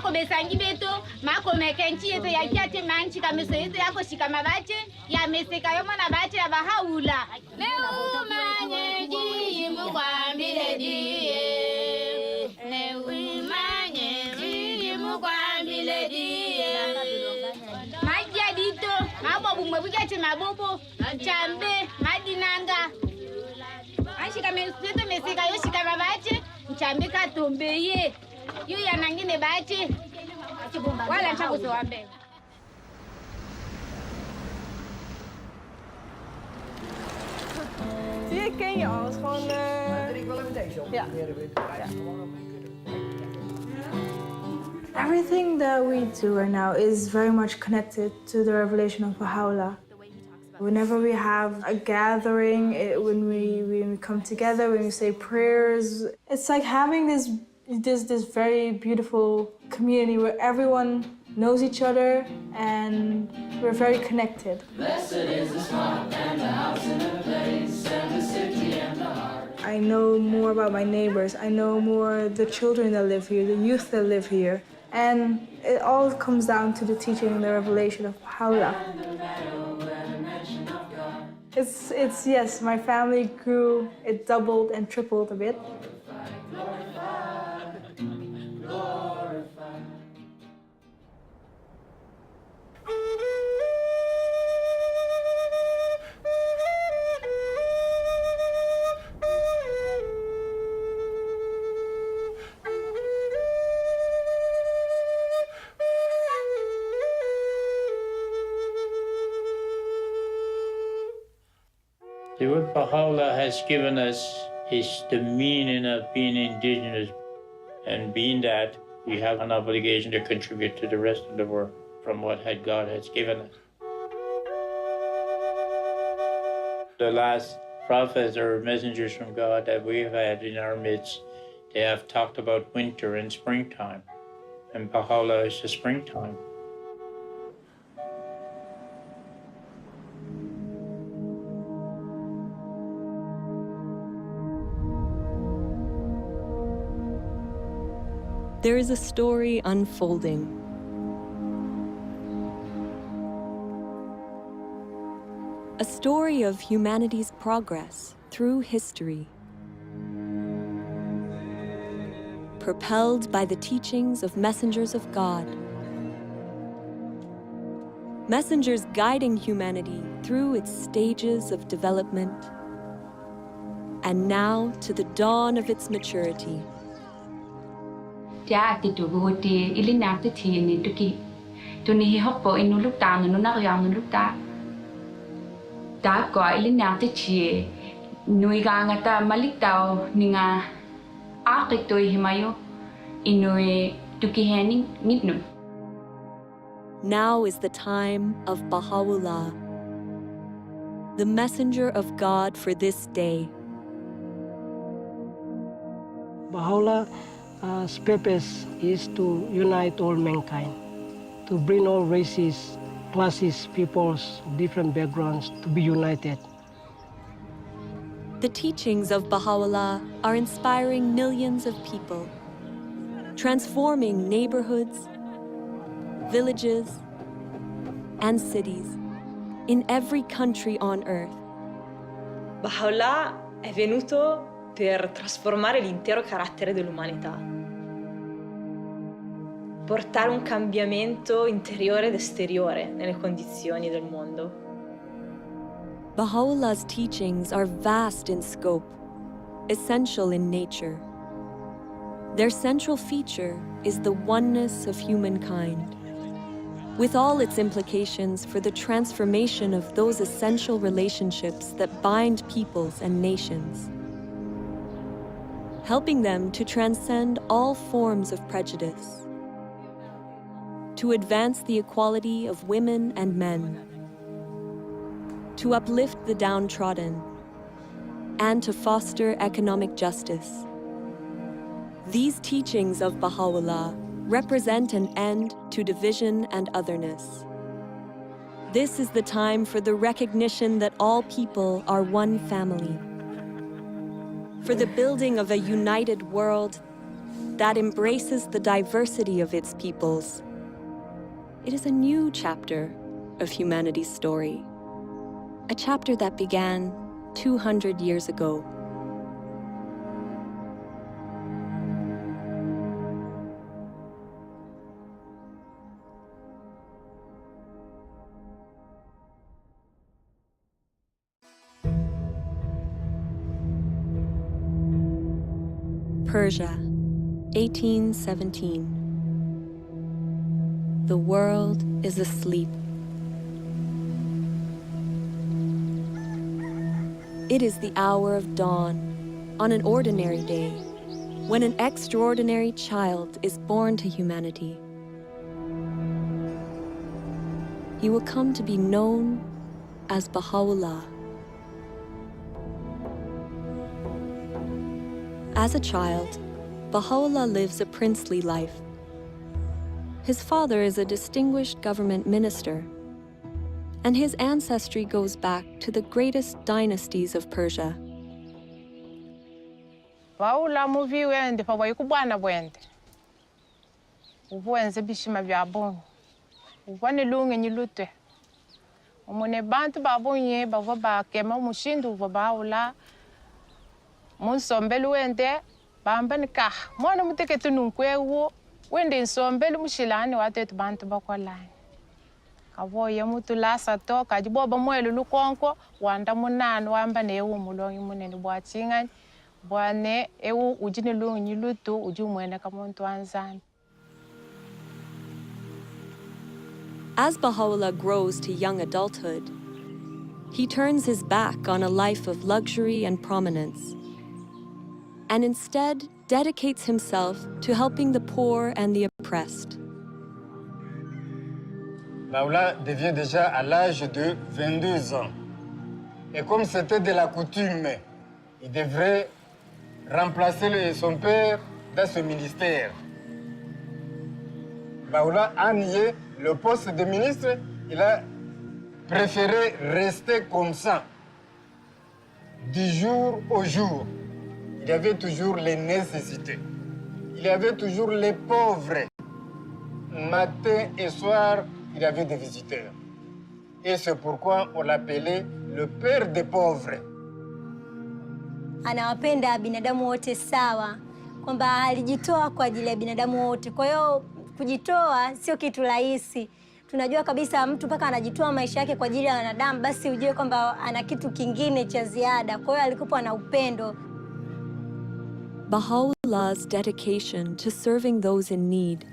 Mako besangi beto, mako mekenchi ete ya kiate manchi kameso ete yako shikamabache, ya meseka yomo na bache ya Bahá'u'lláh. Meu manyeji mukwambile diye. Meu manyeji mukwambile diye. Magia dito, mako bumwe bugate mabobo, chambe, madinanga. Anshika meso meseka yo shikamabache, chambe katombeye. Yu ya nangine bache. Wala nchakuzo wambe. Zie, ik ken je al. Het is gewoon... Ik wil even deze op. Ja. Everything that we do right now is very much connected to the revelation of Bahá'u'lláh. Whenever we have a gathering, when we come together, when we say prayers, it's like having this very beautiful community where everyone knows each other and we're very connected. Blessed is the spot and the house and the place and the city and the heart. I know more about my neighbors. I know more the children that live here, the youth that live here. And it all comes down to the teaching and the revelation of Bahá'u'lláh. It's yes, my family grew, it doubled and tripled a bit. See, what Bahá'u'lláh has given us is the meaning of being indigenous. And being that, we have an obligation to contribute to the rest of the world from what God has given us. The last prophets or messengers from God that we've had in our midst, they have talked about winter and springtime. And Bahá'u'lláh is the springtime. There is a story unfolding. A story of humanity's progress through history. Propelled by the teachings of messengers of God. Messengers guiding humanity through its stages of development. And now to the dawn of its maturity. Tia ti tu buti ilinak ti ti ni tuki tu ni hokpo inu lukta nu nak yang nu lukta ta ko ilinak ti ti nui ga ngata malik tao ninga akik to himayo inu tuki hening nitnu. Now is the time of Bahá'u'lláh, the messenger of God for this day. Bahá'u'llah's purpose is to unite all mankind, to bring all races, classes, peoples, different backgrounds to be united. The teachings of Bahá'u'lláh are inspiring millions of people, transforming neighborhoods, villages, and cities in every country on earth. Bahá'u'lláh è venuto per trasformare l'intero carattere dell'umanità, portare un cambiamento interiore ed esteriore nelle condizioni del mondo. Bahá'u'llah's teachings are vast in scope, essential in nature. Their central feature is the oneness of humankind, with all its implications for the transformation of those essential relationships that bind peoples and nations, helping them to transcend all forms of prejudice, to advance the equality of women and men, to uplift the downtrodden, and to foster economic justice. These teachings of Bahá'u'lláh represent an end to division and otherness. This is the time for the recognition that all people are one family, for the building of a united world that embraces the diversity of its peoples. It is a new chapter of humanity's story, a chapter that began 200 years ago. Persia, 1817. The world is asleep. It is the hour of dawn on an ordinary day, when an extraordinary child is born to humanity. He will come to be known as Bahá'u'lláh. As a child, Bahá'u'lláh lives a princely life. His father is a distinguished government minister, and his ancestry goes back to the greatest dynasties of Persia. Bahá'u'lláh muvi wende pa wayikubwana bwende. Ubuenze bishima bya bongo. Ubone lunge nyilute. Umone bantu babonye bava bakema mushindu uva Bahá'u'lláh. Munsombelu wende bamba nikah. Mwana muteketu nunkwewo wende nsombelu mushilani watetu bantu bakwalani. Kavoya mutu lasa to kajiboba mwelu lukonko wanda munanu wamba newu mulongi munene bwachingani bwane ewu ujini lungi nyilutu ujumwene kamuntu anzani. As Bahá'u'lláh grows to young adulthood, he turns his back on a life of luxury and prominence, and instead dedicates himself to helping the poor and the oppressed. Bahá'u'lláh devient déjà à l'âge de 22 ans. Et comme c'était de la coutume, il devrait remplacer son père dans ce ministère. Bahá'u'lláh a nié le poste de ministre, il a préféré rester comme ça, du jour au jour. Il y avait toujours les nécessités. Il y avait toujours les pauvres. Matin et soir, il y avait des visiteurs. Et c'est pourquoi on l'appelait le père des pauvres. Anawapenda binadamu wote sawa, kwamba alijitoa kwa ajili ya binadamu wote. Kwa hiyo kujitoa sio kitu rahisi. Tunajua kabisa mtu mpaka anajitoa maisha yake kwa ajili ya wanadamu, basi ujue kwamba ana kitu kingine cha ziada. Kwa hiyo alikuwa na upendo. Bahá'u'llah's dedication to serving those in need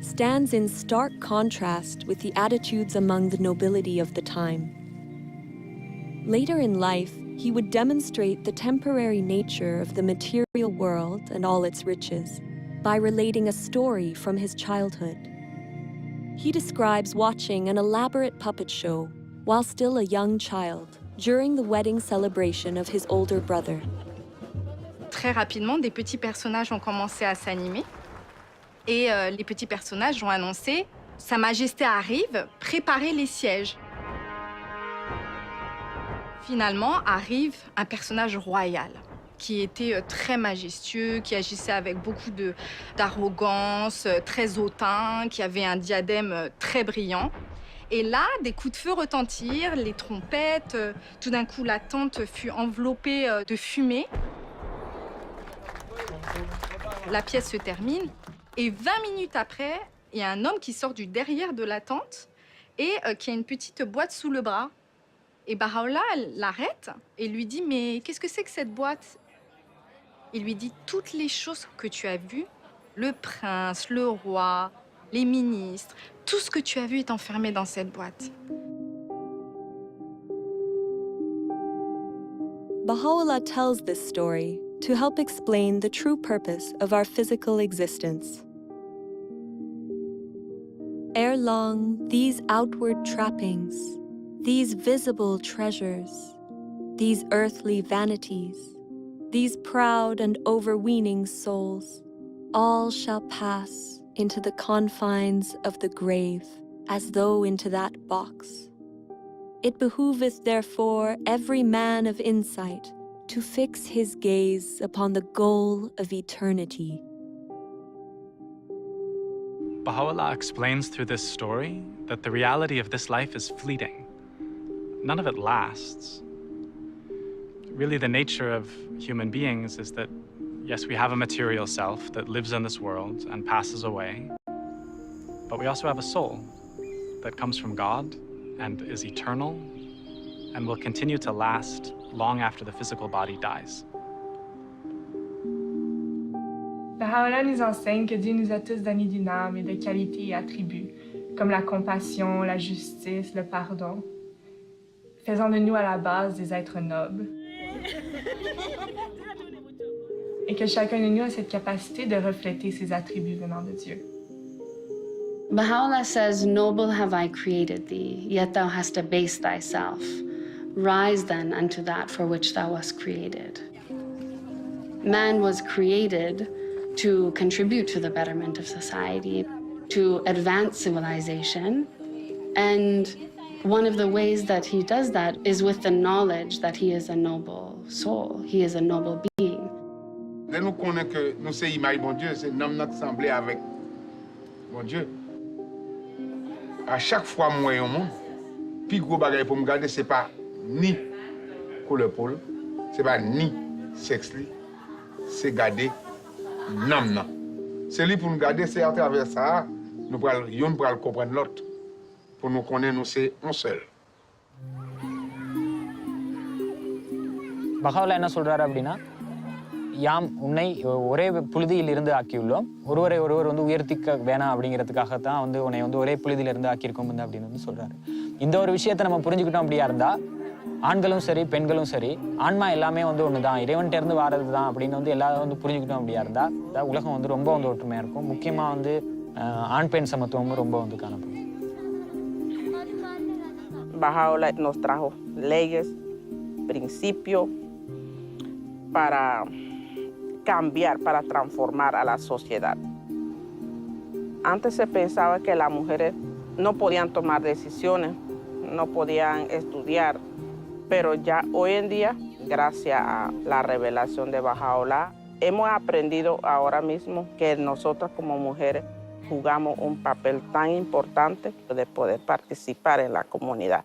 stands in stark contrast with the attitudes among the nobility of the time. Later in life, he would demonstrate the temporary nature of the material world and all its riches by relating a story from his childhood. He describes watching an elaborate puppet show while still a young child during the wedding celebration of his older brother. Très rapidement, des petits personnages ont commencé à s'animer. Et les petits personnages ont annoncé « Sa Majesté arrive, préparez les sièges ». Finalement, arrive un personnage royal qui était très majestueux, qui agissait avec beaucoup d'arrogance, très hautain, qui avait un diadème très brillant. Et là, des coups de feu retentirent, les trompettes. Tout d'un coup, la tente fut enveloppée de fumée. La pièce se termine. Et 20 minutes après, il y a un homme qui sort du derrière de la tente et qui a une petite boîte sous le bras. Et Bahá'u'lláh l'arrête et lui dit « Mais qu'est-ce que c'est que cette boîte ?» Il lui dit « Toutes les choses que tu as vues, le prince, le roi, les ministres, tout ce que tu as vu est enfermé dans cette boîte. » Bahá'u'lláh tells this story to help explain the true purpose of our physical existence. Ere long, these outward trappings, these visible treasures, these earthly vanities, these proud and overweening souls, all shall pass into the confines of the grave, as though into that box. It behooveth therefore every man of insight to fix his gaze upon the goal of eternity, Bahá'u'lláh explains through this story that the reality of this life is fleeting. None of it lasts. Really, the nature of human beings is that, yes, we have a material self that lives in this world and passes away, but we also have a soul that comes from God and is eternal and will continue to last long after the physical body dies. Bahá'u'lláh nous enseigne que Dieu nous a tous donné d'une âme et de qualités et attributs, comme la compassion, la justice, le pardon, faisant de nous à la base des êtres nobles. Et que chacun de nous a cette capacité de refléter ces attributs venant de Dieu. Bahá'u'lláh says, "Noble have I created thee, yet thou hast abased thyself. Rise then unto that for which thou wast created." Man was created to contribute to the betterment of society, to advance civilization, and one of the ways that he does that is with the knowledge that he is a noble soul, he is a noble being. Là, nous connaissons que nous sommes l'image de bon Dieu, c'est notre semblé avec bon Dieu. À chaque fois que je vois un monde, le plus gros bagage pour me garder, ce n'est pas ni couleur peau, ce n'est pas ni sexe, c'est garder l'âme. C'est lui pour nous garder, c'est à travers ça, nous pourrons comprendre l'autre. Pour nous connaître, nous sommes un seul. Bahá'u'lláh என்ன சொல்றாரு அப்படின்னா, யாம் உன்னை ஒரே புழுதியில் இருந்து ஆக்கியுள்ளோம், ஒருவரை ஒருவர் உயர்த்திக்க வேணாம் அப்படிங்கிறதுக்காகத்தான் உன்னை ஒரே புழுதியில இருந்து ஆக்கியிருக்கோம் அப்படின்னு சொல்றாரு. இந்த ஒரு விஷயத்தை நம்ம புரிஞ்சுக்கிட்டோம் அப்படியா இருந்தா, ஆண்களும் சரி பெண்களும் சரி, ஆன்மா எல்லாமே ஒண்ணுதான், இறைவன்கிட்ட இருந்து வாரது தான் அப்படின்னு எல்லாரும் புரிஞ்சுக்கிட்டோம் அப்படியா இருந்தா, உலகம் ரொம்ப ஒற்றுமையா இருக்கும். முக்கியமா ஆண் பெண் சமத்துவமும் ரொம்ப காணப்படும். Bahá'u'lláh nos trajo leyes, principios para cambiar, para transformar a la sociedad. Antes se pensaba que las mujeres no podían tomar decisiones, no podían estudiar, pero ya hoy en día, gracias a la revelación de Bahá'u'lláh, hemos aprendido ahora mismo que nosotras como mujeres jugamos un papel tan importante de poder participar en la comunidad.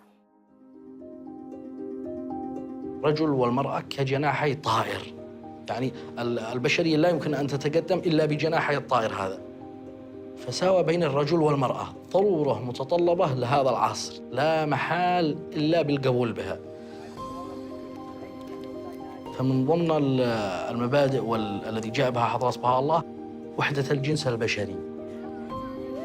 الرجل والمرأة كجناحي طائر، يعني البشرية لا يمكن أن تتقدم إلا بجناحي الطائر هذا. فساوى بين الرجل والمرأة ضرورة متطلبة لهذا العصر، لا محال إلا بالقبول بها. فمن ضمن المبادئ الذي جاء بها حضرة بهاء وحدة الجنس البشري.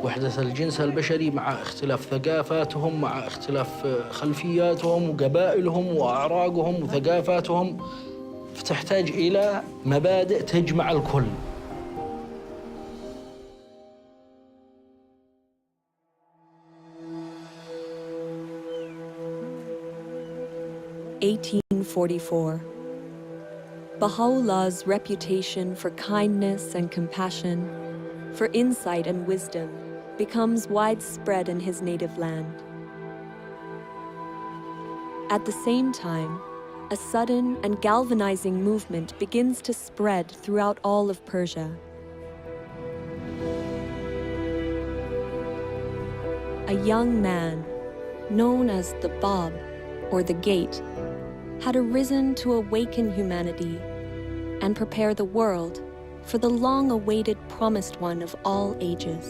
وحدة الجنس البشري مع اختلاف ثقافاتهم، مع اختلاف خلفياتهم وقبائلهم وأعراقهم وثقافاتهم، فتحتاج إلى مبادئ تجمع الكل. (1844). Bahá'u'llah's reputation for kindness and compassion, for insight and wisdom, becomes widespread in his native land. At the same time, a sudden and galvanizing movement begins to spread throughout all of Persia. A young man, known as the Bab, or the Gate, had arisen to awaken humanity and prepare the world for the long-awaited promised one of all ages.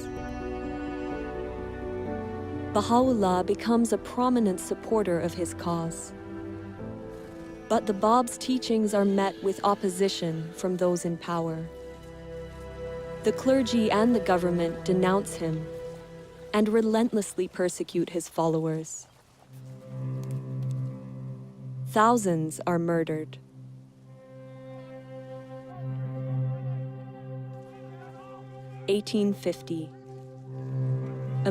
Bahá'u'lláh becomes a prominent supporter of his cause. But the Bab's teachings are met with opposition from those in power. The clergy and the government denounce him and relentlessly persecute his followers. Thousands are murdered. (1850).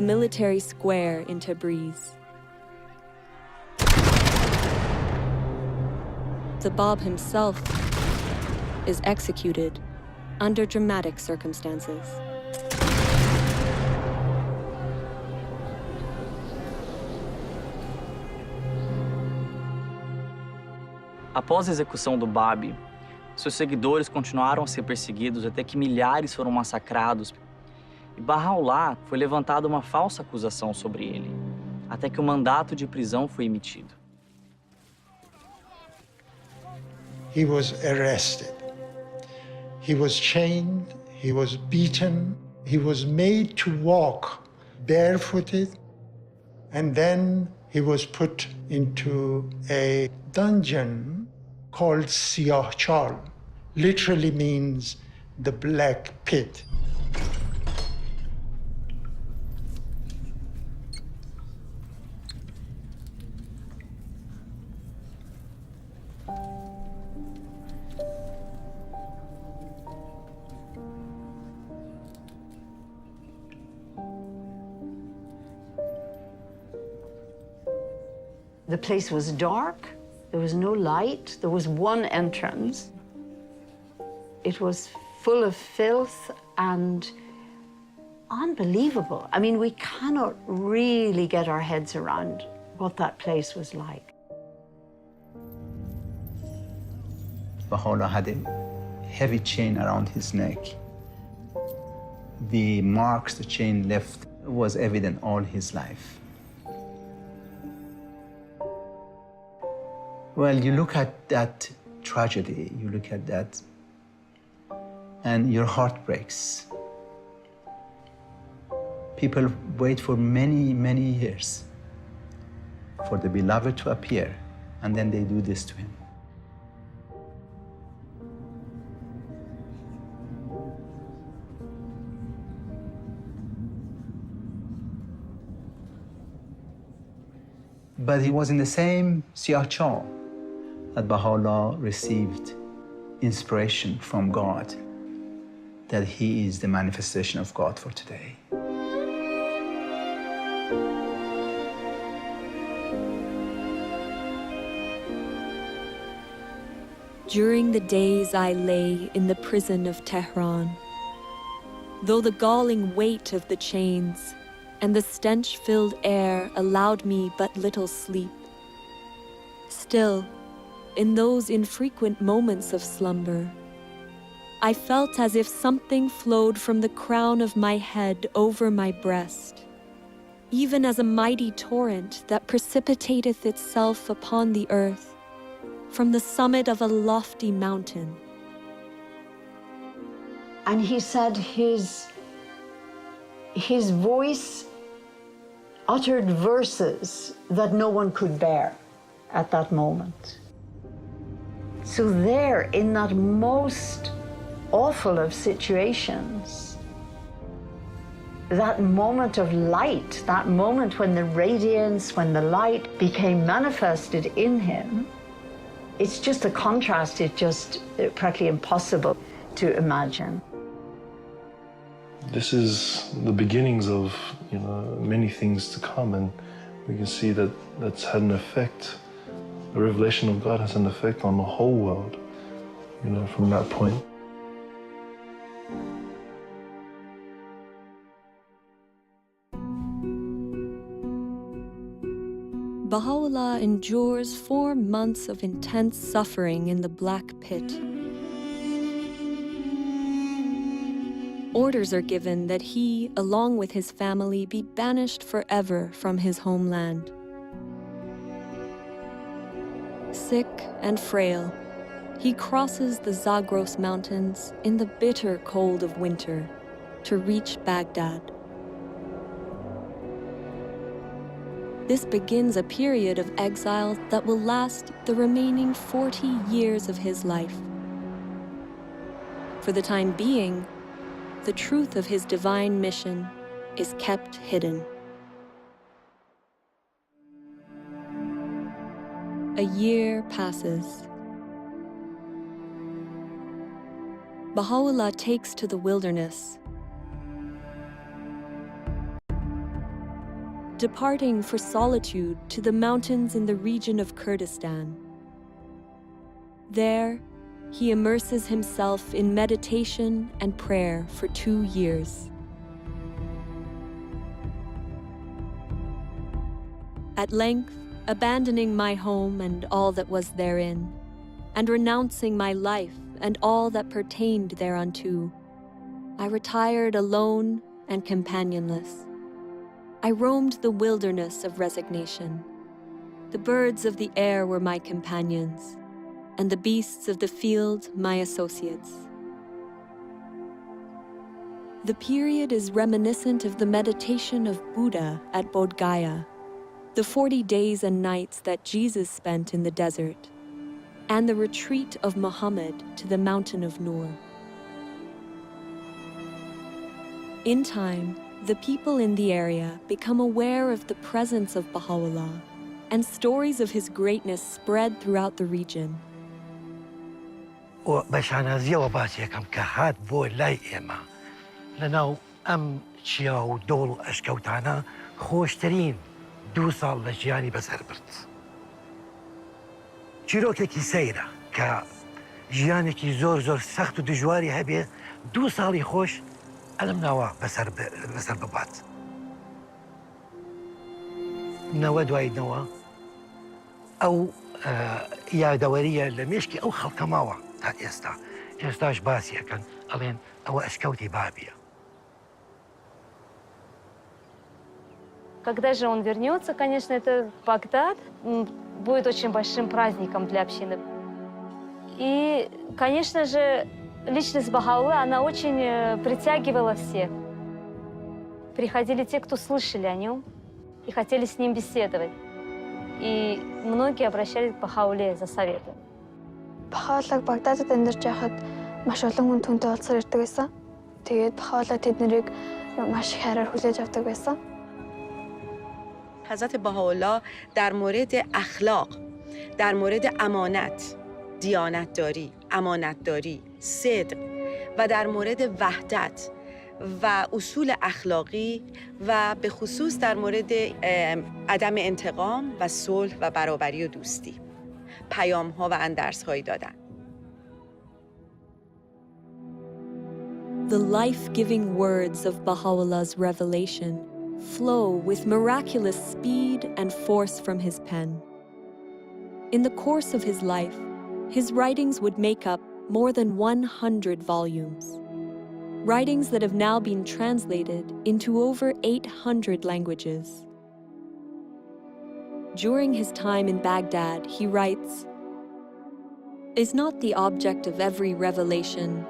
A military square in Tabriz. The Bab himself is executed under dramatic circumstances. Após a execução do Bab, seus seguidores continuaram a ser perseguidos até que milhares foram massacrados. E Bahá'u'lláh foi levantada uma falsa acusação sobre ele, até que o mandato de prisão foi emitido. He was arrested. He was chained, he was beaten, he was made to walk barefooted, and then he was put into a dungeon called Siyah-chal, literally means the black pit. The place was dark, there was no light, there was one entrance. It was full of filth and unbelievable. I mean, we cannot really get our heads around what that place was like. Bahá'u'lláh had a heavy chain around his neck. The marks the chain left was evident all his life. Well, you look at that tragedy, you look at that, and your heart breaks. People wait for many, many years for the beloved to appear, and then they do this to him. But he was in the same Siyah-chal that Bahá'u'lláh received inspiration from God, that he is the manifestation of God for today. During the days I lay in the prison of Tehran, though the galling weight of the chains and the stench-filled air allowed me but little sleep, still, in those infrequent moments of slumber, I felt as if something flowed from the crown of my head over my breast, even as a mighty torrent that precipitateth itself upon the earth from the summit of a lofty mountain. And he said his voice uttered verses that no one could bear at that moment. So there, in that most awful of situations, that moment of light, that moment when the radiance, when the light became manifested in him, it's just a contrast, it's just practically impossible to imagine. This is the beginnings of, many things to come, and we can see that that's had an effect. The revelation of God has an effect on the whole world, from that point. Bahá'u'lláh endures 4 months of intense suffering in the Black Pit. Orders are given that he, along with his family, be banished forever from his homeland. Sick and frail, he crosses the Zagros Mountains in the bitter cold of winter to reach Baghdad. This begins a period of exile that will last the remaining 40 years of his life. For the time being, the truth of his divine mission is kept hidden. A year passes. Bahá'u'lláh takes to the wilderness, departing for solitude to the mountains in the region of Kurdistan. There, he immerses himself in meditation and prayer for 2 years. At length, abandoning my home and all that was therein, and renouncing my life and all that pertained thereunto, I retired alone and companionless. I roamed the wilderness of resignation. The birds of the air were my companions, and the beasts of the field my associates. The period is reminiscent of the meditation of Buddha at Bodh Gaya, the 40 days and nights that Jesus spent in the desert, and the retreat of Muhammad to the mountain of Nur. In time, the people in the area become aware of the presence of Bahá'u'lláh, and stories of his greatness spread throughout the region. بەشانازیە و باسیەکەم کە هات بۆ لای ئێمە لەناو ئەم چیا و دۆڵ و ئەشکەوتانە خۆشترین 2 ساڵ لە ژیانی بەسەر برد. چیرۆکێکی سەیرە کە ژیانێکی زۆر سەخت و دژواری هەبێ 2 ساڵی خۆش ئەلم ناوە بەسەر ببات. نەوە دوای نەوە ئەو یادەوەریە لە مێشکی ئەو خەڵکە ماوە تا ئێستا. ئێستاش باسیەکەن ئەڵێن ئەوە ئەشکەوتی بابیە. Когда же он вернется, конечно, это Багдад будет очень большим праздником для общины. И, конечно же, личность Баhá'у'лláh, она очень притягивала всех. Приходили те, кто слышали о нем и хотели с ним беседовать. И многие обращались к Баhá'у'лláh за советом. Баhá'у'ллааг Багдадад амьдарч байхад маш олон хүн түүнтэй уулзаар ирдэг байсан. Тэгээд Баhá'у'лláh тэднийг маш их хайраар хүлээж авдаг байсан. حضرت بهاءالله در مورد اخلاق، در مورد امانت، دیانتداری، امانتداری، صدق و در مورد وحدت و اصول اخلاقی و به خصوص در مورد عدم انتقام و صلح و برابری و دوستی پیام‌ها و اندرس‌هایی دادن. The life-giving words of Baha'u'llah's revelation flow with miraculous speed and force from his pen. In the course of his life, his writings would make up more than 100 volumes. Writings that have now been translated into over 800 languages. During his time in Baghdad, he writes, "Is not the object of every revelation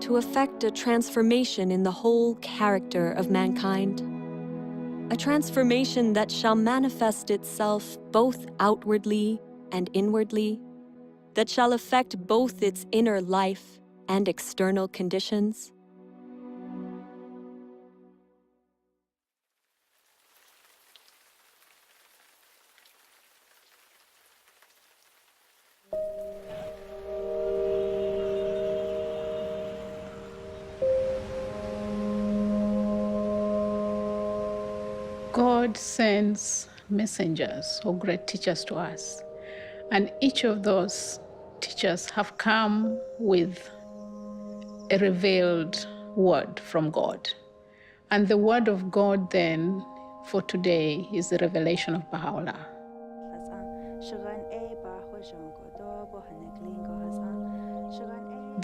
to effect a transformation in the whole character of mankind? A transformation that shall manifest itself both outwardly and inwardly, that shall affect both its inner life and external conditions?" God sends messengers or great teachers to us, and each of those teachers have come with a revealed word from God. And the word of God then for today is the revelation of Bahá'u'lláh.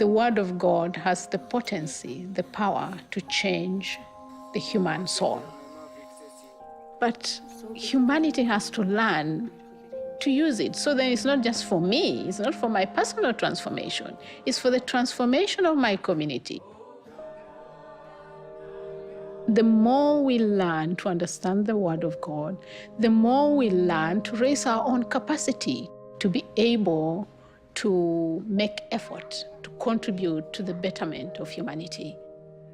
The word of God has the potency, the power to change the human soul. But humanity has to learn to use it. So then it's not just for me, it's not for my personal transformation, it's for the transformation of my community. The more we learn to understand the Word of God, the more we learn to raise our own capacity to be able to make effort to contribute to the betterment of humanity.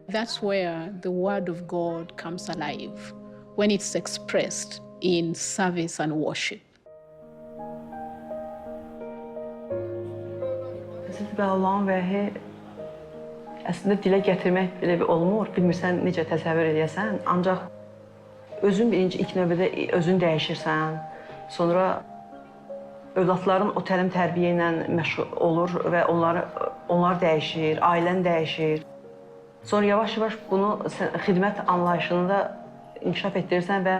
That's where the Word of God comes alive, when it's expressed in service and worship. Allah'ın əslində dilə gətirmək belə bir olmur. Bilmirsən necə təsəvvür edəsən. Ancaq özün ilk növbədə özün dəyişirsən. Sonra övladların o təlim tərbiyə ilə məşğul olur və onlar dəyişir, ailən dəyişir. Sonra yavaş-yavaş bunu xidmət anlayışını da inkişaf etdirirsən və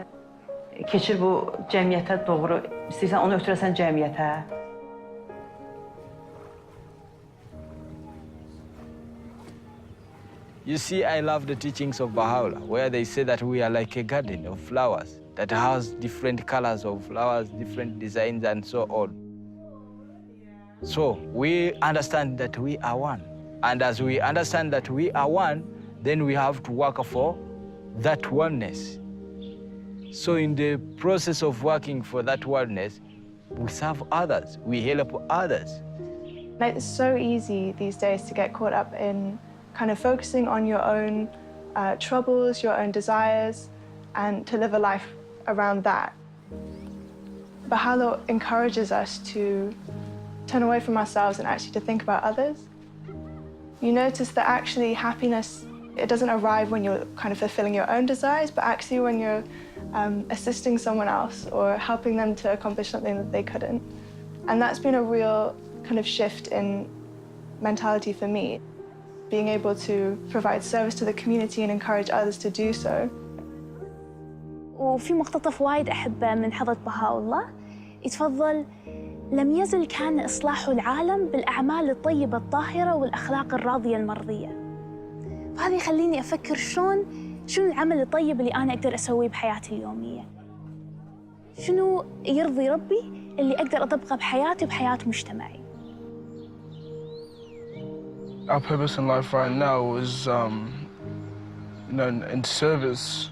keçir bu cəmiyyətə doğru. İstəyirsən onu ötürəsən cəmiyyətə. You see, I love the teachings of Bahá'u'lláh, where they say that we are like a garden of flowers that has different colors of flowers, different designs, and so on. So we understand that we are one. And as we understand that we are one, then we have to work for that oneness. So in the process of working for that oneness, we serve others, we help others. It's so easy these days to get caught up in kind of focusing on your own troubles, your own desires, and to live a life around that. Bahá'u'lláh encourages us to turn away from ourselves and actually to think about others. You notice that actually happiness, it doesn't arrive when you're kind of fulfilling your own desires, but actually when you're assisting someone else or helping them to accomplish something that they couldn't. And that's been a real kind of shift in mentality for me, being able to provide service to the community and encourage others to do so. وفي مقتطف وايد أحبه من حضرة بهاء يتفضل: لم يزل كان إصلاح العالم بالأعمال الطيبة الطاهرة والأخلاق الراضية المرضية. فهذا يخليني أفكر شنو العمل الطيب اللي أنا أقدر أسويه بحياتي اليومية. شنو يرضي ربي اللي أقدر أطبقه بحياتي وبحياة مجتمعي. Our purpose in life right now is, in service.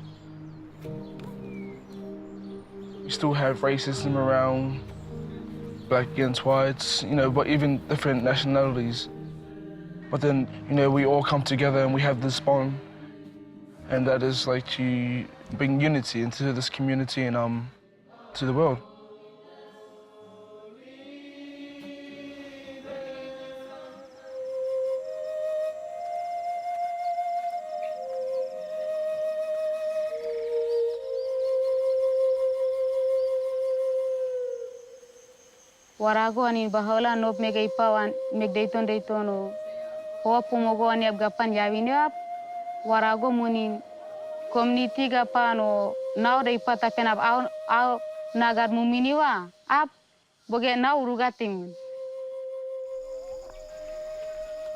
We still have racism around, black against whites, but even different nationalities. But then, we all come together and we have this bond, and that is like to bring unity into this community and to the world. Warago ani Bahá'u'lláh nop mega ipawan meg daytono ho pumogo ani abgapan yawinyap warago munin community gapano now de ipata penap au nagar muminiwa ap boge now rugatim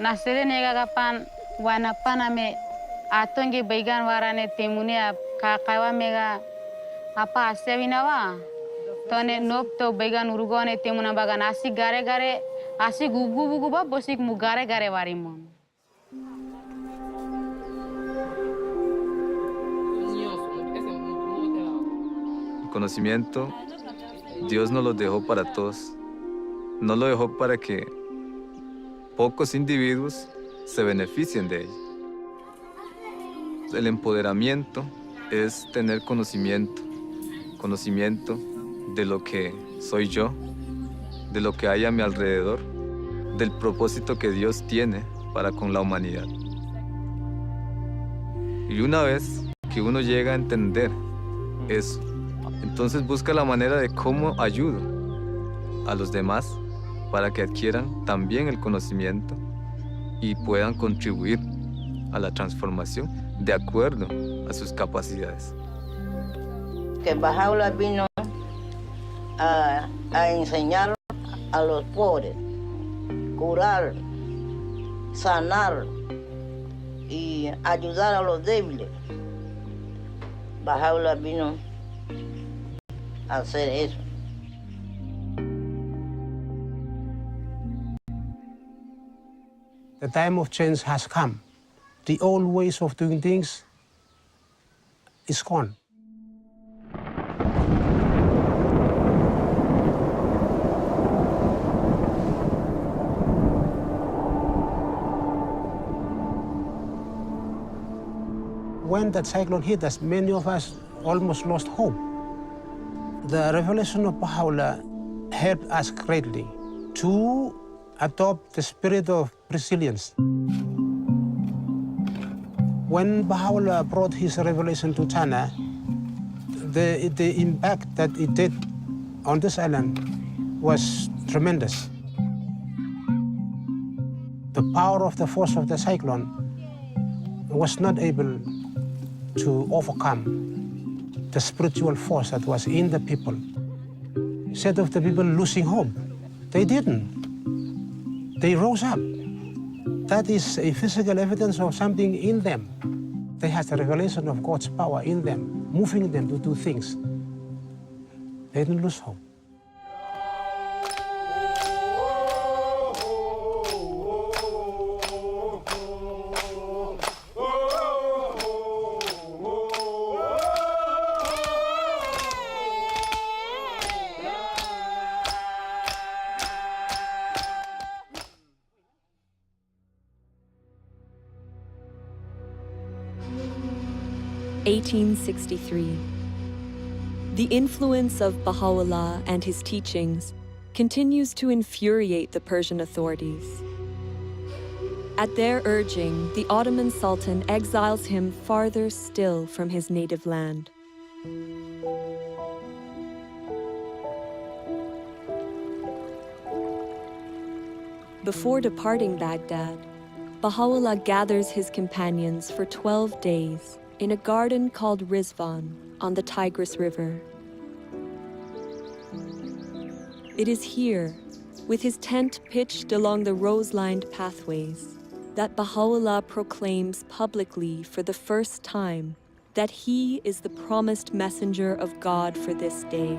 nasere nega gapan wanapaname atonge baigan warane temune ap kakawa mega apa asewinawa tone nop to baigan urugone temuna bagan asi gare asi gugu ba bosik mu gare warimon. El conocimiento, Dios nos lo dejó para todos. No lo dejó para que pocos individuos se beneficien de ello. El empoderamiento es tener conocimiento de lo que soy yo, de lo que hay a mi alrededor, del propósito que Dios tiene para con la humanidad. Y una vez que uno llega a entender eso, entonces busca la manera de cómo ayudo a los demás para que adquieran también el conocimiento y puedan contribuir a la transformación de acuerdo a sus capacidades. Que Bahá'u'lláh vino a enseñar a los pobres, curar, sanar y ayudar a los débiles. Bahá'u'lláh vino a hacer eso. The time of change has come. The old ways of doing things is gone. When that cyclone hit us, many of us almost lost hope. The revelation of Bahá'u'lláh helped us greatly to adopt the spirit of resilience. When Bahá'u'lláh brought his revelation to China, the impact that it did on this island was tremendous. The power of the force of the cyclone was not able to overcome the spiritual force that was in the people. Instead of the people losing hope, they didn't. They rose up. that is a physical evidence of something in them. They have the revelation of God's power in them, moving them to do things. They didn't lose hope. (1863). The influence of Bahá'u'lláh and his teachings continues to infuriate the Persian authorities. At their urging, the Ottoman Sultan exiles him farther still from his native land. Before departing Baghdad, Bahá'u'lláh gathers his companions for 12 days in a garden called Rizwan on the Tigris River. It is here, with his tent pitched along the rose-lined pathways, that Bahá'u'lláh proclaims publicly for the first time that he is the promised messenger of God for this day.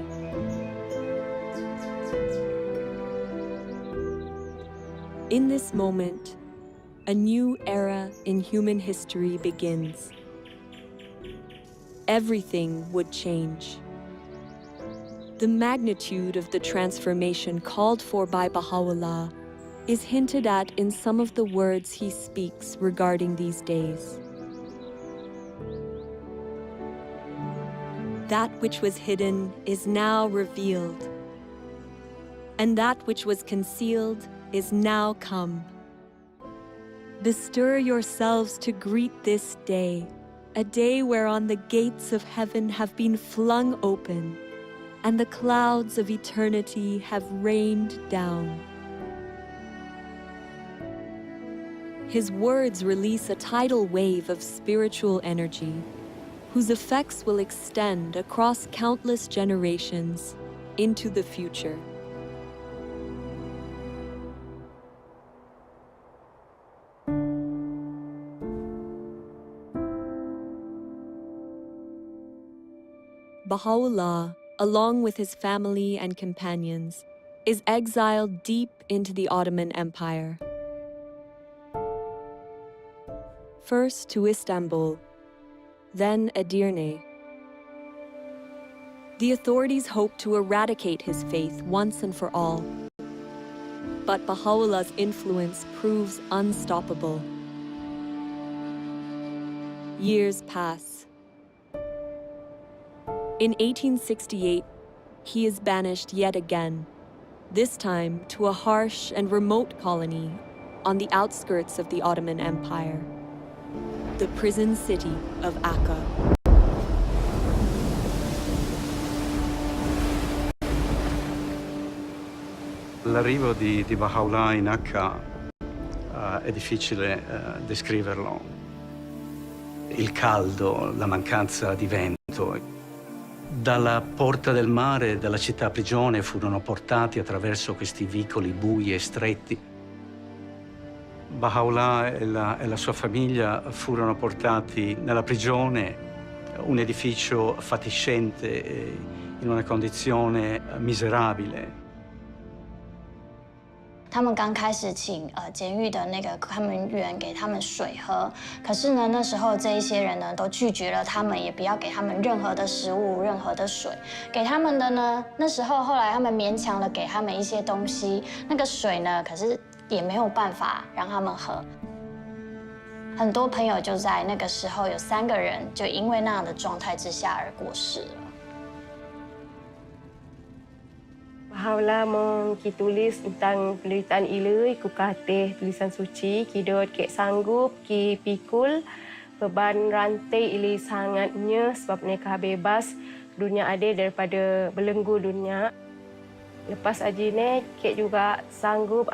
In this moment, a new era in human history begins. Everything would change. The magnitude of the transformation called for by Bahá'u'lláh is hinted at in some of the words he speaks regarding these days. That which was hidden is now revealed, and that which was concealed is now come. Bestir yourselves to greet this day, a day whereon the gates of heaven have been flung open, and the clouds of eternity have rained down. His words release a tidal wave of spiritual energy, whose effects will extend across countless generations into the future. Bahá'u'lláh, along with his family and companions, is exiled deep into the Ottoman Empire. First to Istanbul, then Edirne. The authorities hope to eradicate his faith once and for all. But Bahá'u'llah's influence proves unstoppable. Years pass. In 1868, he is banished yet again, this time to a harsh and remote colony on the outskirts of the Ottoman Empire, the prison city of Akka. L'arrivo di Bahá'u'lláh in Akka è difficile descriverlo. Il caldo, la mancanza di vento. Dalla porta del mare, dalla città prigione, furono portati attraverso questi vicoli bui e stretti. Bahá'u'lláh e la sua famiglia furono portati nella prigione, un edificio fatiscente, in una condizione miserabile. 他们刚开始请监狱的那个看门员给他们水喝，可是呢，那时候这一些人呢都拒绝了他们，也不要给他们任何的食物、任何的水。给他们的呢，那时候后来他们勉强的给他们一些东西，那个水呢，可是也没有办法让他们喝。很多朋友就在那个时候有3个人就因为那样的状态之下而过世了。 Bahá'u'lláh mau ki tulis tentang penderitaan ilui, ku katih tulisan suci, ki dot kek sanggup, ki pikul, beban rantai ilui sangatnya sebab mereka bebas dunia adil daripada belenggu dunia. Lepas ajine, kek juga sanggup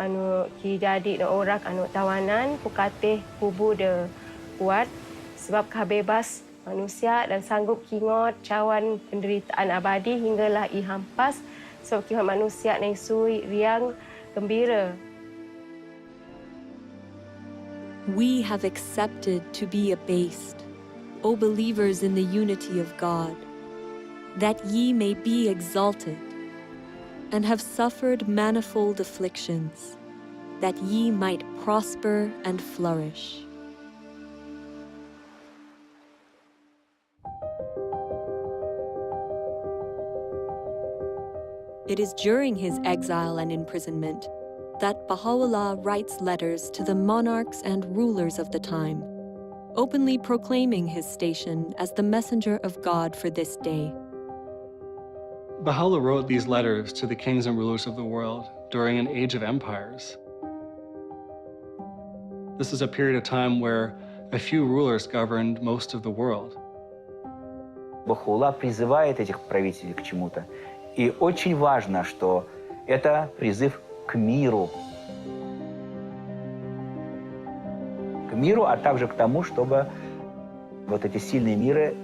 ki jadi orang tawanan, ku katih kubu de kuat sebab bebas manusia dan sanggup ki ngot cawan penderitaan abadi hinggalah i hampas. Sebab kita manusia yang sui, riang, gembira. we have accepted to be abased, O believers in the unity of God, that ye may be exalted, and have suffered manifold afflictions, that ye might prosper and flourish. It is during his exile and imprisonment that Bahá'u'lláh writes letters to the monarchs and rulers of the time, openly proclaiming his station as the messenger of God for this day. Bahá'u'lláh wrote these letters to the kings and rulers of the world during an age of empires. This is a period of time where a few rulers governed most of the world. Bahá'u'lláh призывает этих правителей к чему-то. И очень важно, что это призыв к миру. К миру, а также к тому, чтобы вот эти сильные миры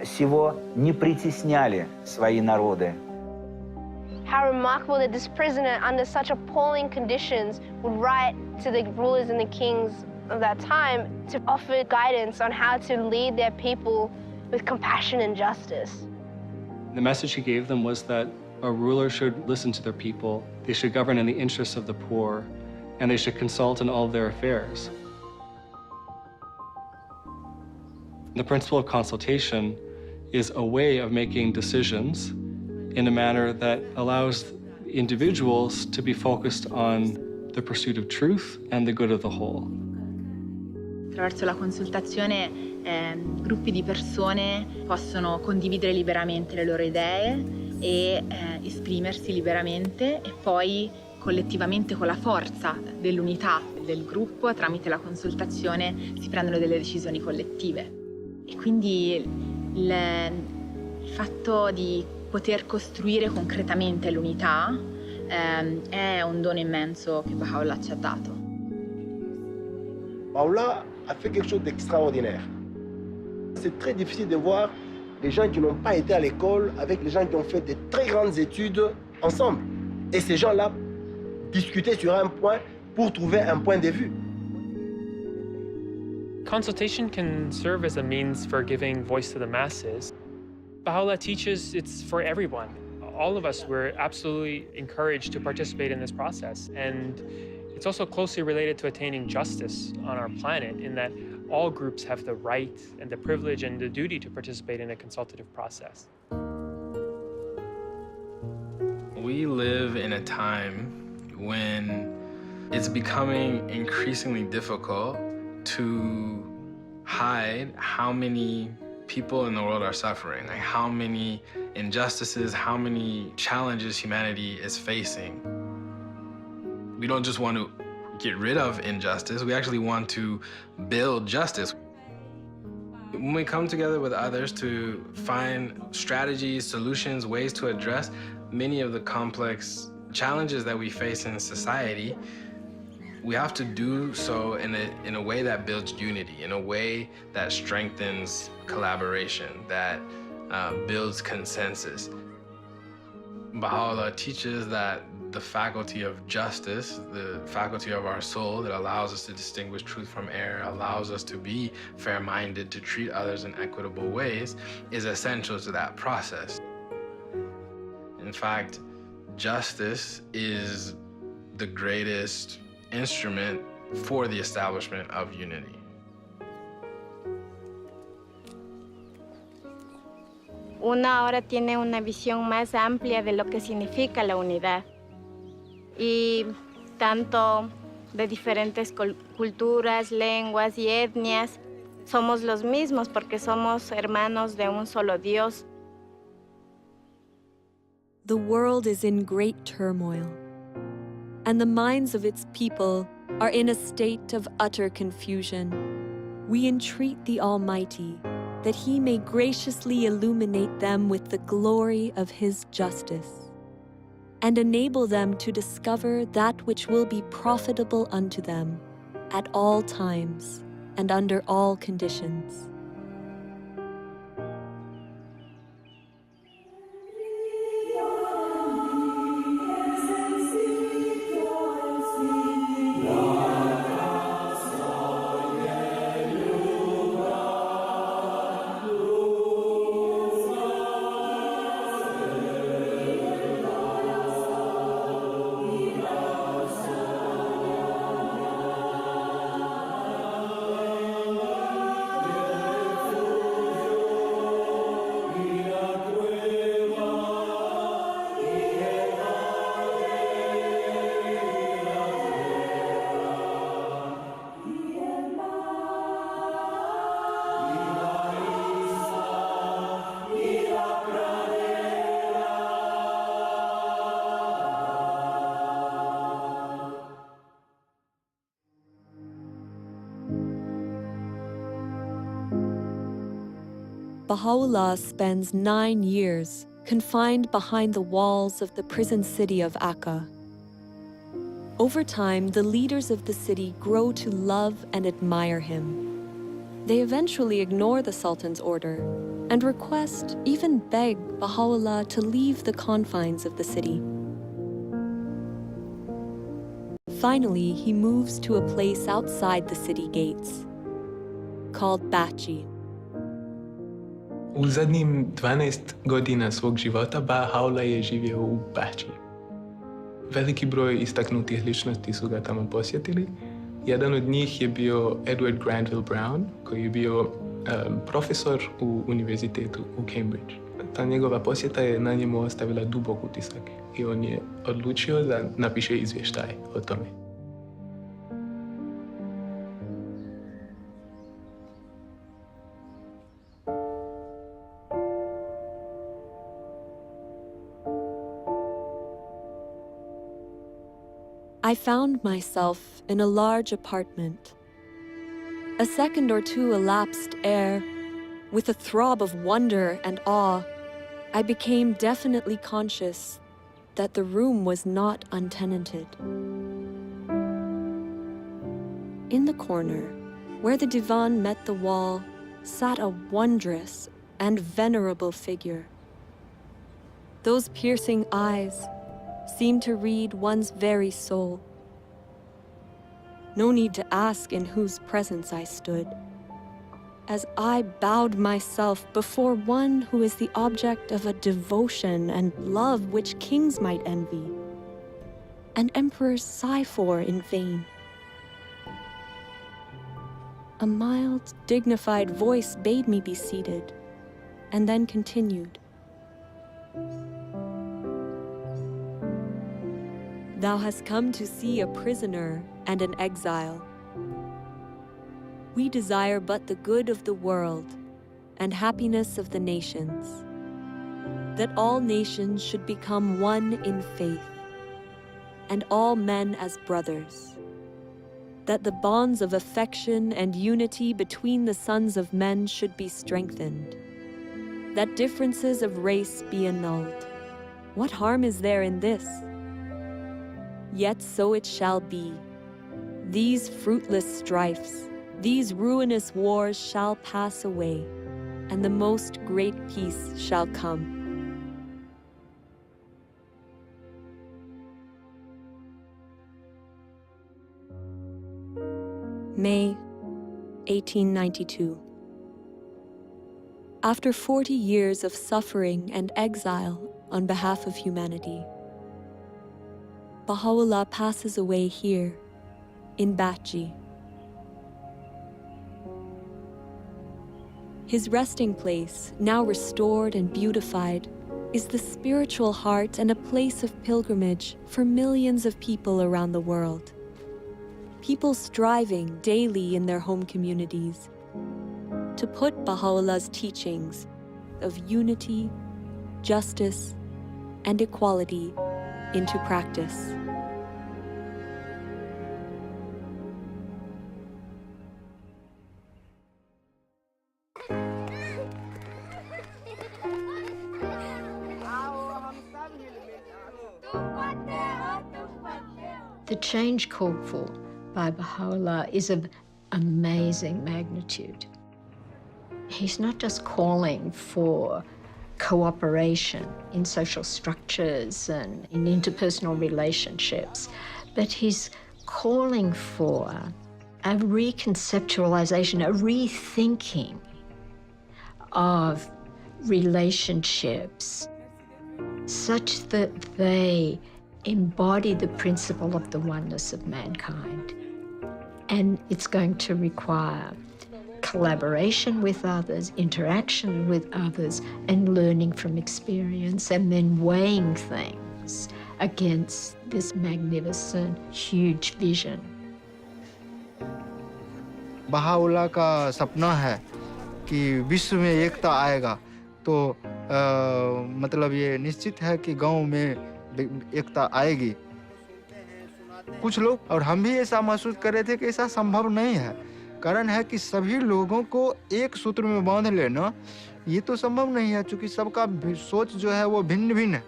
сего не притесняли свои народы. How remarkable that this prisoner, under such appalling conditions, would write to the rulers and the kings of that time to offer guidance on how to lead their people with compassion and justice. The message he gave them was that a ruler should listen to their people, they should govern in the interests of the poor, and they should consult in all of their affairs. The principle of consultation is a way of making decisions in a manner that allows individuals to be focused on the pursuit of truth and the good of the whole. Attraverso la consultazione gruppi di persone possono condividere liberamente le loro idee e esprimersi liberamente e poi collettivamente con la forza dell'unità del gruppo tramite la consultazione si prendono delle decisioni collettive. E quindi il fatto di poter costruire concretamente l'unità è un dono immenso che Bahá'u'lláh ci ha dato. Bahá'u'lláh a fait quelque chose d'extraordinaire. C'est très difficile de voir les gens qui n'ont pas été à l'école avec les gens qui ont fait de très grandes études ensemble. Et ces gens-là discutaient sur un point pour trouver un point de vue. Consultation can serve as a means for giving voice to the masses. Bahá'u'lláh teaches it's for everyone. All of us were absolutely encouraged to participate in this process. And it's also closely related to attaining justice on our planet in that all groups have the right and the privilege and the duty to participate in a consultative process. We live in a time when it's becoming increasingly difficult to hide how many people in the world are suffering, like how many injustices, how many challenges humanity is facing. We don't just want to get rid of injustice, we actually want to build justice. When we come together with others to find strategies, solutions, ways to address many of the complex challenges that we face in society, we have to do so in a way that builds unity, in a way that strengthens collaboration, that builds consensus. Bahá'u'lláh teaches that the faculty of justice, the faculty of our soul that allows us to distinguish truth from error, allows us to be fair-minded, to treat others in equitable ways, is essential to that process. In fact, justice is the greatest instrument for the establishment of unity. Uno ahora tiene una visión más amplia de lo que significa la unidad. Y tanto de diferentes culturas, lenguas y etnias, somos los mismos porque somos hermanos de un solo Dios. The world is in great turmoil, and the minds of its people are in a state of utter confusion. We entreat the Almighty that He may graciously illuminate them with the glory of His justice, and enable them to discover that which will be profitable unto them at all times and under all conditions. Bahá'u'lláh spends 9 years confined behind the walls of the prison city of Akka. Over time, the leaders of the city grow to love and admire him. They eventually ignore the Sultan's order and request, even beg, Bahá'u'lláh to leave the confines of the city. Finally, he moves to a place outside the city gates, called Bahá'u'lláh. U zadnjim 12 godina svog života Bahá'u'lláh je živio u Bahá'u'lláh. Veliki broj istaknutih ličnosti su ga tamo posjetili. Jedan od njih je bio Edward Granville Brown, koji je bio profesor u univerzitetu u Cambridge. Ta njegova posjeta je na njemu ostavila dubok utisak i on je odlučio da napiše izvještaj o tome. I found myself in a large apartment. A second or two elapsed ere, with a throb of wonder and awe, I became definitely conscious that the room was not untenanted. In the corner, where the divan met the wall, sat a wondrous and venerable figure. Those piercing eyes seemed to read one's very soul. No need to ask in whose presence I stood, as I bowed myself before one who is the object of a devotion and love which kings might envy, and emperors sigh for in vain. A mild, dignified voice bade me be seated, and then continued. Thou hast come to see a prisoner and an exile. We desire but the good of the world and happiness of the nations, that all nations should become one in faith, and all men as brothers, that the bonds of affection and unity between the sons of men should be strengthened, that differences of race be annulled. What harm is there in this? Yet so it shall be. These fruitless strifes, these ruinous wars shall pass away, and the most great peace shall come. May 1892. After 40 years of suffering and exile on behalf of humanity, Bahá'u'lláh passes away here, in Bahá'u'lláh. His resting place, now restored and beautified, is the spiritual heart and a place of pilgrimage for millions of people around the world. People striving daily in their home communities to put Bahá'u'llah's teachings of unity, justice, and equality into practice. The change called for by Bahá'u'lláh is of amazing magnitude. He's not just calling for cooperation in social structures and in interpersonal relationships, but he's calling for a reconceptualization, a rethinking of relationships such that they embody the principle of the oneness of mankind. And it's going to require collaboration with others, interaction with others, and learning from experience, and then weighing things against this magnificent, huge vision. Bahá'u'lláh का सपना है कि विश्व में एकता आएगा, तो मतलब ये निश्चित है कि गांव में एकता आएगी. कुछ लोग और हम भी ऐसा महसूस कर रहे थे कि ऐसा संभव नहीं है, कारण है कि सभी लोगों को एक सूत्र में बांध लेना ये तो संभव नहीं है, क्योंकि सबका सोच जो है वो भिन्न भिन्न है।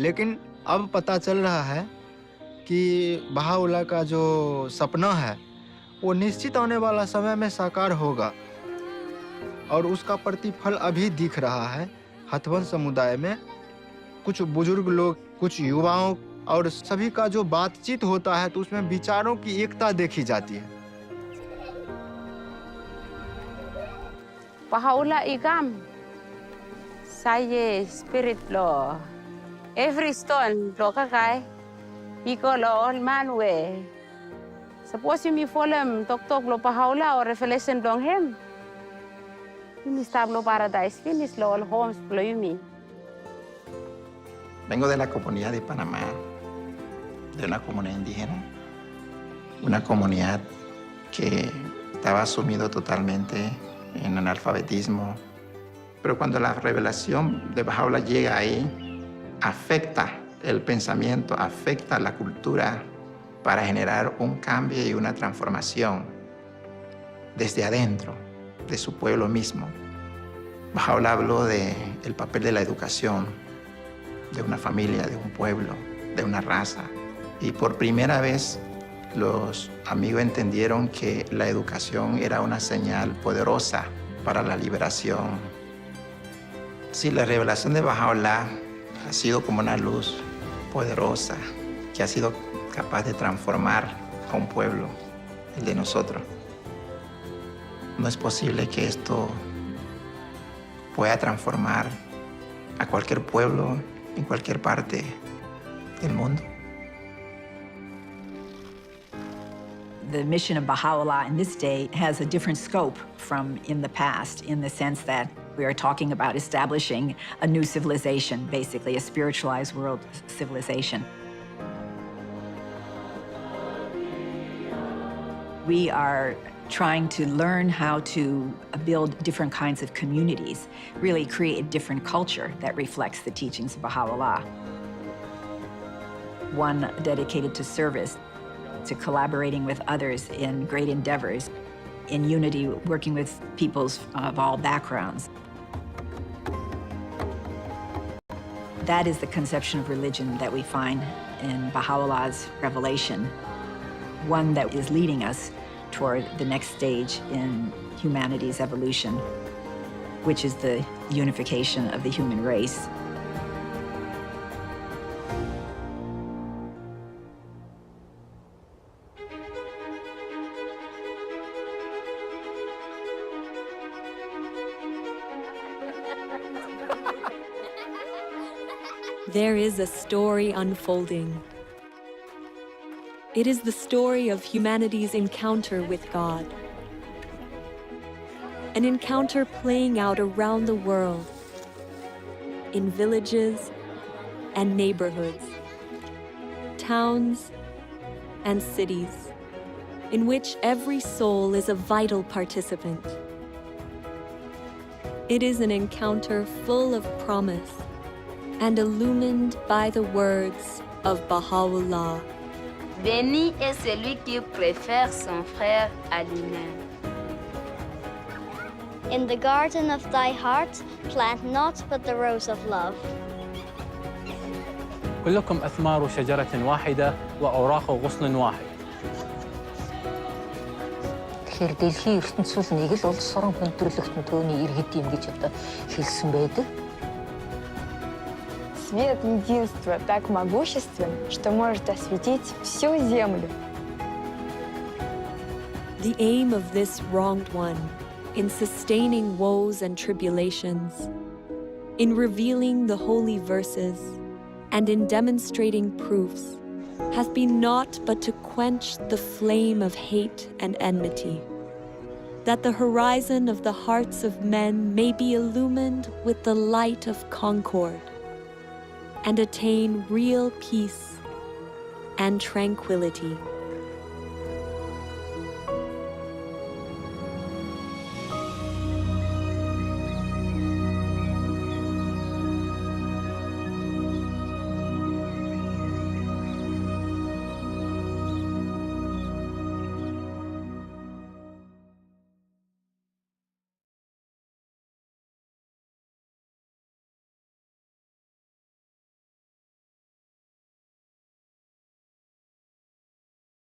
लेकिन अब पता चल रहा है कि बहाउल्लाह का जो सपना है वो निश्चित आने वाला समय में साकार होगा, और उसका प्रतिफल अभी दिख रहा है हथवंश समुदाय में। कुछ बुजुर्ग लोग, कुछ युवाओं और सभी का जो बातचीत होता है तो उसमें विचारों की एकता देखी जाती है। Bahá'u'lláh igam, saya spirit lo, every stone lo kakai, iko lo all man we. Suppose you me follow tok lo Bahá'u'lláh or revelation dong him. You stablo paradise finish lo all homes lo yumi. Vengo de la comunidad de Panamá, de una comunidad indígena, una comunidad que estaba sumido totalmente en analfabetismo. Pero cuando la revelación de Bahá'u'lláh llega ahí, afecta el pensamiento, afecta la cultura para generar un cambio y una transformación desde adentro de su pueblo mismo. Bahá'u'lláh habló del papel de la educación, de una familia, de un pueblo, de una raza. Y por primera vez los amigos entendieron que la educación era una señal poderosa para la liberación. Sí, la revelación de Bahá'u'lláh ha sido como una luz poderosa que ha sido capaz de transformar a un pueblo, el de nosotros. No es posible que esto pueda transformar a cualquier pueblo en cualquier parte del mundo. The mission of Bahá'u'lláh in this day has a different scope from in the past, in the sense that we are talking about establishing a new civilization, basically a spiritualized world civilization. We are trying to learn how to build different kinds of communities, really create a different culture that reflects the teachings of Bahá'u'lláh. One dedicated to service, to collaborating with others in great endeavors, in unity, working with peoples of all backgrounds. That is the conception of religion that we find in Baha'u'llah's revelation, one that is leading us toward the next stage in humanity's evolution, which is the unification of the human race. There is a story unfolding. It is the story of humanity's encounter with God. An encounter playing out around the world, in villages and neighborhoods, towns and cities, in which every soul is a vital participant. It is an encounter full of promise and illumined by the words of Bahá'u'lláh. Béni est celui qui préfère son frère à lui-même. In the garden of thy heart, plant not but the rose of love. كلكم أثمار شجرة واحدة وأوراق غصن واحد. Тэгэхээр дэлхийн ертөнцийн нэг л улс орон хүндрэлтэн төөний иргэд юм гэж одоо хэлсэн байдаг. Свет единства так могуществен, что может осветить всю землю. The aim of this wronged one, in sustaining woes and tribulations, in revealing the holy verses, and in demonstrating proofs, has been naught but to quench the flame of hate and enmity, that the horizon of the hearts of men may be illumined with the light of concord, and attain real peace and tranquility.